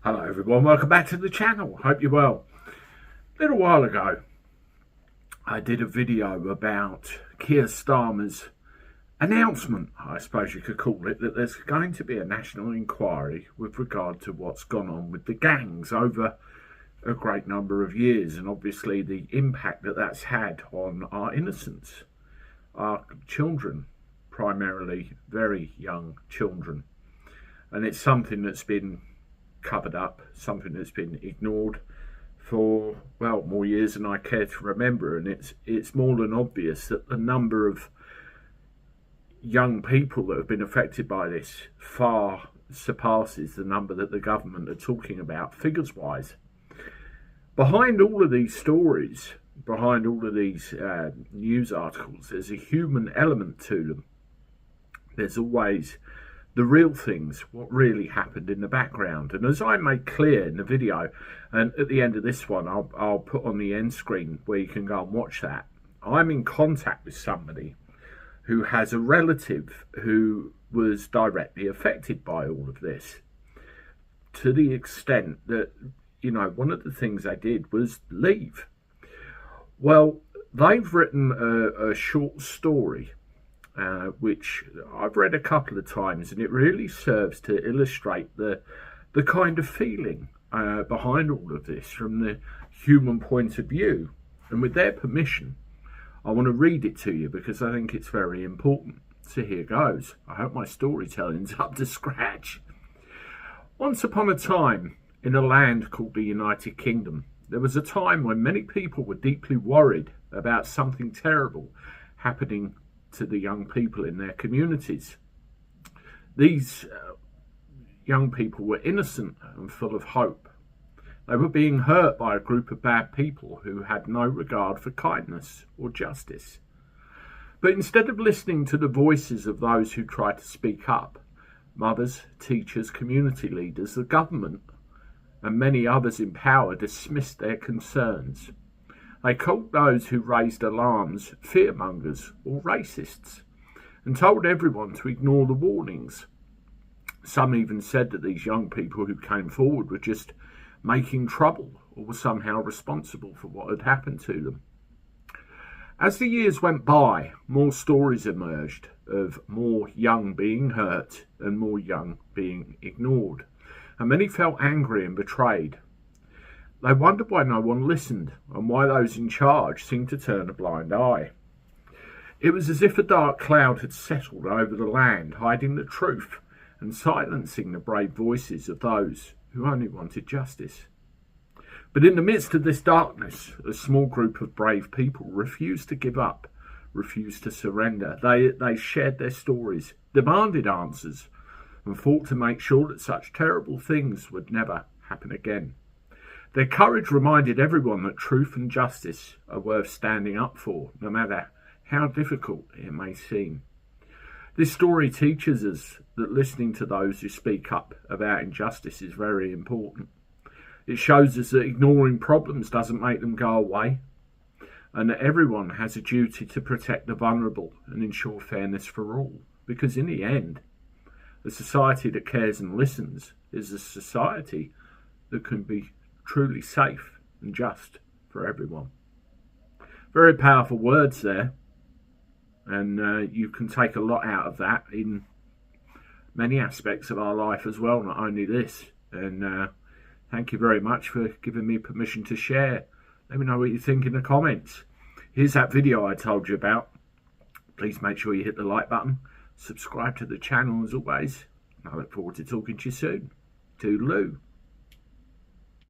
Hello everyone, welcome back to the channel. Hope you're well. A little while ago I did a video about Keir Starmer's announcement, I suppose you could call it, that there's going to be a national inquiry with regard to what's gone on with the gangs over a great number of years, and obviously the impact that that's had on our innocents, our children, primarily very young children. And it's something that's been covered up, something that's been ignored for, well, more years than I care to remember. And it's more than obvious that the number of young people that have been affected by this far surpasses the number that the government are talking about, figures wise. Behind all of these stories, behind all of these news articles, there's a human element to them. There's always the real things, what really happened in the background. And as I made clear in the video, and at the end of this one, I'll put on the end screen where you can go and watch that, I'm in contact with somebody who has a relative who was directly affected by all of this, to the extent that, you know, one of the things they did was leave. Well, they've written a short story which I've read a couple of times, and it really serves to illustrate the kind of feeling behind all of this from the human point of view. And with their permission, I want to read it to you because I think it's very important. So here goes. I hope my storytelling's up to scratch. Once upon a time, in a land called the United Kingdom, there was a time when many people were deeply worried about something terrible happening to the young people in their communities. These young people were innocent and full of hope. They were being hurt by a group of bad people who had no regard for kindness or justice. But instead of listening to the voices of those who tried to speak up, mothers, teachers, community leaders, the government, and many others in power dismissed their concerns. They called those who raised alarms fearmongers or racists, and told everyone to ignore the warnings. Some even said that these young people who came forward were just making trouble or were somehow responsible for what had happened to them. As the years went by, more stories emerged of more young being hurt and more young being ignored, and many felt angry and betrayed. They wondered why no one listened and why those in charge seemed to turn a blind eye. It was as if a dark cloud had settled over the land, hiding the truth and silencing the brave voices of those who only wanted justice. But in the midst of this darkness, a small group of brave people refused to give up, refused to surrender. They shared their stories, demanded answers, and fought to make sure that such terrible things would never happen again. Their courage reminded everyone that truth and justice are worth standing up for, no matter how difficult it may seem. This story teaches us that listening to those who speak up about injustice is very important. It shows us that ignoring problems doesn't make them go away, and that everyone has a duty to protect the vulnerable and ensure fairness for all. Because in the end, a society that cares and listens is a society that can be truly safe and just for everyone. Very powerful words there, and you can take a lot out of that in many aspects of our life as well, not only this. And thank you very much for giving me permission to share. Let me know what you think in the comments. Here's that video I told you about. Please make sure you hit the like button, subscribe to the channel as always, and I look forward to talking to you soon. Toodaloo.